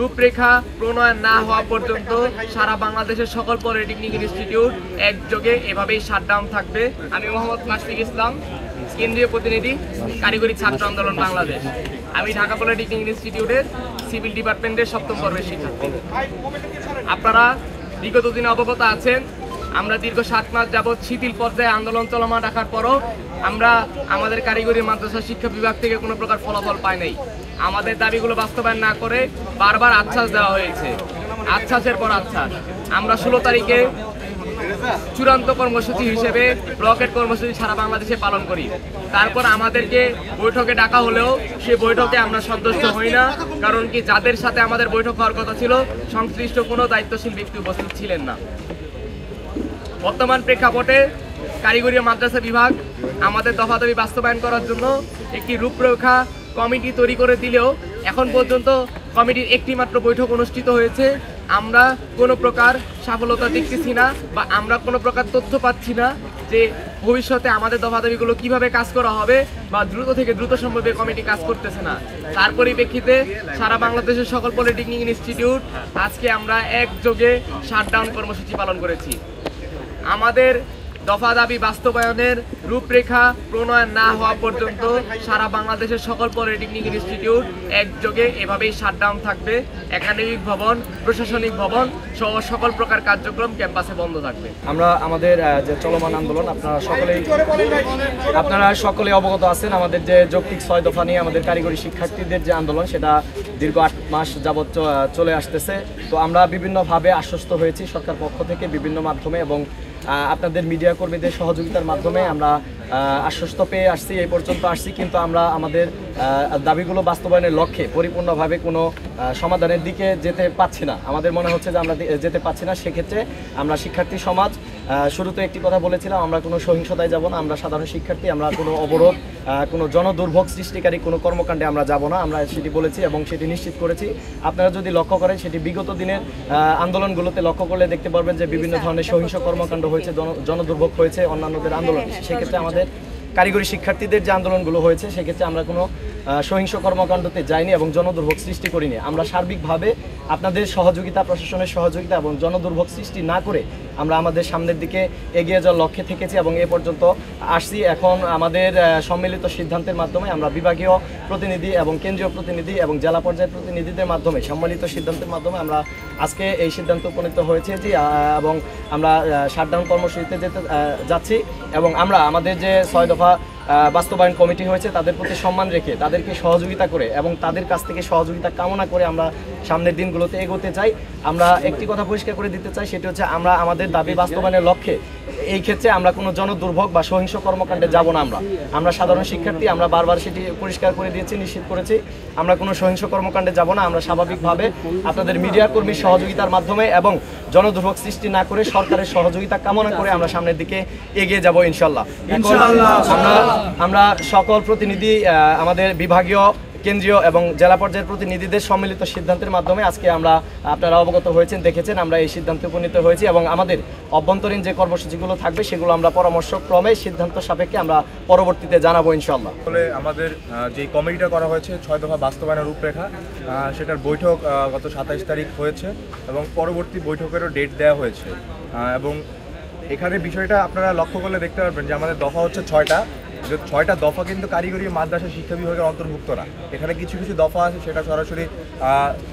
রূপরেখা প্রণয়ন না হওয়া পর্যন্ত সারা বাংলাদেশের সকল পলিটেকনিক ইনস্টিটিউট একযোগে এভাবেই শাটডাউন থাকবে। আমি মোহাম্মদ মাশফিক ইসলাম, কেন্দ্রীয় প্রতিনিধি, কারিগরি ছাত্র আন্দোলন বাংলাদেশ। আমি ঢাকা পলিটেকনিক ইনস্টিটিউটের সিভিল ডিপার্টমেন্টের ৭ম বর্ষের শিক্ষার্থী। আপনারা বিগত দিনে অবগত আছেন, আমরা দীর্ঘ 7 মাস যাবৎ শিথিল পর্যায়ে আন্দোলন চলমান রাখার পরও আমরা আমাদের কারিগরি মাদ্রাসা শিক্ষা বিভাগ থেকে কোনো প্রকার ফলাফল পাই নাই। আমাদের দাবিগুলো বাস্তবায়ন না করে বারবার আশ্বাস দেওয়া হয়েছে, আশ্বাসের পর আশ্বাস। আমরা 16 তারিখে চূড়ান্ত কর্মসূচি হিসেবে ব্লকেট কর্মসূচি সারা বাংলাদেশে পালন করি। তারপর আমাদেরকে বৈঠকে ডাকা হলেও সেই বৈঠকে আমরা সন্তুষ্ট হই না, কারণ কি যাদের সাথে আমাদের বৈঠক হওয়ার কথা ছিল সংশ্লিষ্ট কোনো দায়িত্বশীল ব্যক্তি উপস্থিত ছিলেন না। বর্তমান প্রেক্ষাপটে কারিগরি মাদ্রাসা বিভাগ আমাদের দফা দাবি বাস্তবায়ন করার জন্য একটি রূপরেখা কমিটি তৈরি করে দিলেও এখন পর্যন্ত কমিটির একটি মাত্র বৈঠক অনুষ্ঠিত হয়েছে। আমরা কোনো প্রকার সফলতা দেখতেছি না বা আমরা কোনো প্রকার তথ্য পাচ্ছি না যে ভবিষ্যতে আমাদের দফা দাবিগুলো কীভাবে কাজ করা হবে বা দ্রুত থেকে দ্রুত সম্ভবে কমিটি কাজ করতেছে না। তার পরিপ্রেক্ষিতে সারা বাংলাদেশের সকল পলিটেকনিক ইনস্টিটিউট আজকে আমরা একযোগে শাটডাউন কর্মসূচি পালন করেছি। আমাদের দফা দাবি বাস্তবায়নের রূপরেখা প্রণয়ন না হওয়া পর্যন্ত সারা বাংলাদেশের সকল পলিটেকনিক ইনস্টিটিউট একযোগে এভাবেই শাটডাউন থাকবে। একাডেমিক ভবন, প্রশাসনিক ভবন সহ সকল প্রকার কার্যক্রম ক্যাম্পাসে বন্ধ থাকবে। আমরা আমাদের যে চলমান আন্দোলন আপনারা সকলেই অবগত আছেন। আমাদের যে যৌক্তিক 6 দফা নিয়ে আমাদের কারিগরি শিক্ষার্থীদের যে আন্দোলন, সেটা দীর্ঘ 8 মাস যাবৎ চলে আসতেছে। তো আমরা বিভিন্নভাবে আশ্বস্ত হয়েছি সরকার পক্ষ থেকে, বিভিন্ন মাধ্যমে এবং আপনাদের মিডিয়া কর্মীদের সহযোগিতার মাধ্যমে আমরা আশ্বস্ত পেয়ে আসছি, এই পর্যন্ত আসছি। কিন্তু আমরা আমাদের দাবিগুলো বাস্তবায়নের লক্ষ্যে পরিপূর্ণভাবে কোনো সমাধানের দিকে যেতে পাচ্ছি না। আমাদের মনে হচ্ছে যে আমরা যেতে পাচ্ছি না। সেক্ষেত্রে আমরা শিক্ষার্থী সমাজ, শুরুতে একটি কথা বলেছিলাম, আমরা কোনো সহিংসতায় যাব না। আমরা সাধারণ শিক্ষার্থী, আমরা কোনো অবরোধ, কোনো জনদুর্ভোগ সৃষ্টিকারী কোনো কর্মকাণ্ডে আমরা যাব না। আমরা সেটি বলেছি এবং সেটি নিশ্চিত করেছি। আপনারা যদি লক্ষ্য করেন, সেটি বিগত দিনের আন্দোলনগুলোতে লক্ষ্য করলে দেখতে পারবেন যে বিভিন্ন ধরনের সহিংস কর্মকাণ্ড হয়েছে, জনদুর্ভোগ হয়েছে অন্যান্যদের আন্দোলন। সেক্ষেত্রে আমাদের কারিগরি শিক্ষার্থীদের যে আন্দোলনগুলো হয়েছে, সেক্ষেত্রে আমরা কোনো সহিংস কর্মকাণ্ডতে যাইনি এবং জনদুর্ভোগ সৃষ্টি করিনি। আমরা সার্বিকভাবে আপনাদের সহযোগিতা, প্রশাসনের সহযোগিতা এবং জনদুর্ভোগ সৃষ্টি না করে আমরা আমাদের সামনের দিকে এগিয়ে যাওয়ার লক্ষ্যে থেকেছি এবং এ পর্যন্ত আসছি। এখন আমাদের সম্মিলিত সিদ্ধান্তের মাধ্যমে আমরা বিভাগীয় প্রতিনিধি এবং কেন্দ্রীয় প্রতিনিধি এবং জেলা পর্যায়ের প্রতিনিধিদের মাধ্যমে সম্মিলিত সিদ্ধান্তের মাধ্যমে আমরা আজকে এই সিদ্ধান্ত উপনীত হয়েছে যে এবং আমরা শাটডাউন কর্মসূচিতে যাচ্ছি এবং আমরা আমাদের যে 6 দফা বাস্তবায়ন কমিটি হয়েছে তাদের প্রতি সম্মান রেখে, তাদেরকে সহযোগিতা করে এবং তাদের কাছ থেকে সহযোগিতা কামনা করে আমরা সামনের দিনগুলোতে এগোতে চাই। আমরা একটি কথা পরিষ্কার করে দিতে চাই, সেটি হচ্ছে আমরা আমাদের দাবি বাস্তবায়নের লক্ষ্যে এই ক্ষেত্রে আমরা কোনো জনদুর্ভোগ বা সহিংস কর্মকাণ্ডে যাব না। আমরা সাধারণ শিক্ষার্থী, আমরা বারবার সেটি পরিষ্কার করে দিয়েছি, নিশ্চিত করেছি আমরা কোনো সহিংস কর্মকাণ্ডে যাব না। আমরা স্বাভাবিকভাবে আপনাদের মিডিয়া কর্মীর সহযোগিতার মাধ্যমে এবং জনদুর্ভোগ সৃষ্টি না করে সরকারের সহযোগিতা কামনা করে আমরা সামনের দিকে এগিয়ে যাব ইনশাল্লাহ। আমরা সকল প্রতিনিধি, আমাদের বিভাগীয়, কেন্দ্রীয় এবং জেলা পর্যায়ের প্রতিনিধিদের সম্মিলিত সিদ্ধান্তের মাধ্যমে আজকে আমরা, আপনারা অবগত হয়েছেন, দেখেছেন, আমরা এই সিদ্ধান্তে উপনীত হয়েছি এবং আমাদের অভ্যন্তরীণ যে কর্মসূচিগুলো থাকবে সেগুলো আমরা পরামর্শক্রমে সিদ্ধান্ত সাপেক্ষে আমরা পরবর্তীতে জানাবো ইনশাল্লাহ। আসলে আমাদের যে কমিটিটা করা হয়েছে 6 দফা বাস্তবায়নের রূপরেখা, সেটার বৈঠক গত 27 তারিখ হয়েছে এবং পরবর্তী বৈঠকেরও ডেট দেওয়া হয়েছে। এবং এখানে বিষয়টা আপনারা লক্ষ্য করলে দেখতে পারবেন যে আমাদের দফা হচ্ছে 6টা দফা কিন্তু কারিগরি মাদ্রাসা শিক্ষা বিভাগের অন্তর্ভুক্ত না। এখানে কিছু কিছু দফা আছে সেটা সরাসরি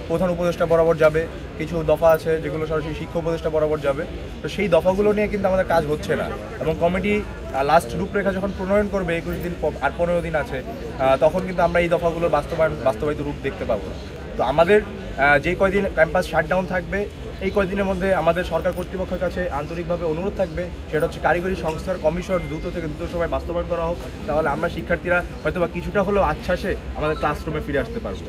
প্রধান উপদেষ্টা বরাবর যাবে, কিছু দফা আছে যেগুলো সরাসরি শিক্ষা উপদেষ্টা বরাবর যাবে। তো সেই দফাগুলো নিয়ে কিন্তু আমাদের কাজ হচ্ছে না এবং কমিটি লাস্ট রূপরেখা যখন প্রণয়ন করবে 21 দিন আর 15 দিন আছে, তখন কিন্তু আমরা এই দফাগুলোর বাস্তবায়িত রূপ দেখতে পাবো। তো আমাদের যে কয়দিন ক্যাম্পাস শাটডাউন থাকবে, এই কয়েকদিনের মধ্যে আমাদের সরকার কর্তৃপক্ষের কাছে আন্তরিকভাবে অনুরোধ থাকবে, সেটা হচ্ছে কারিগরি সংস্থার কমিশন দ্রুত থেকে দ্রুত সময় বাস্তবায়ন করা হোক। তাহলে আমরা শিক্ষার্থীরা হয়তো বা কিছুটা হলেও আশ্বাসে আমাদের ক্লাসরুমে ফিরে আসতে পারবো।